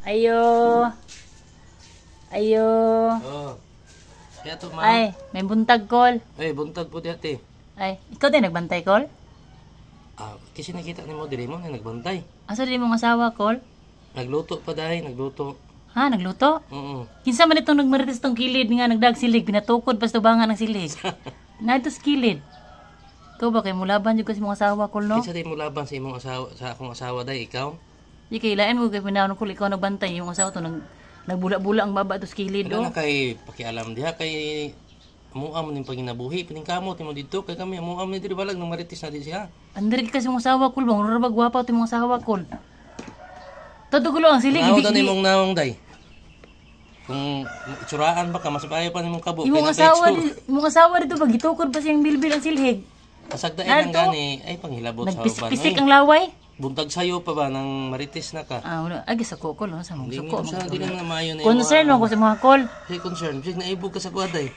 Ayo. Ayo. Oh. Kaya to, ma'am. Ay, may buntag call. Ay, buntag po dati. Ay, ikaw din nagbantay call? Kasi nakita ni mo, diri mo na nagbantay. Asa din mong asawa call? Nagluto pa dahil, nagluto. Ha, nagluto? Oo. Kinsa man itong nagmarites tong kilid nga nagdag silig, pinatukod pas tubangan ng silig. Na ito kilid. Ikaw ba kay mulaban jud kasi mong asawa call no? Kinsa di mo laban sa imong asawa, sa akong asawa dahil ikaw? Di kay lain mo kay pinahon call ikaw nagbantay yung asawa to nagbula-bula ang baba to sa kilid Wala oh. na kay pakialam diha kay amuam ning panginabuhi piningkamot mo dito kay kami amuam ni diri balag nang marites na di siya. Andiri kasi mong asawa call bang ra ba gwapa to mong asawa call. Tutugulo ang silig. Naon ta nimong naong day. Kung itsuraan ba ka mas maayo pa nimong kabo Imong asawa dito ba gitukod pa siyang bilbil ang silhig. Kasagdaen ang gani ay panghilabot sa uban. Nagpisik ang laway. Buntag sayo pa ba nang marites na ka? Wala. Agi sa kukol, no? Sa mong Hindi suko. mo sa di na maayo na. Concern mo ko sa mga call. Hey, concern. Bisig naibog ka sa kuwaday.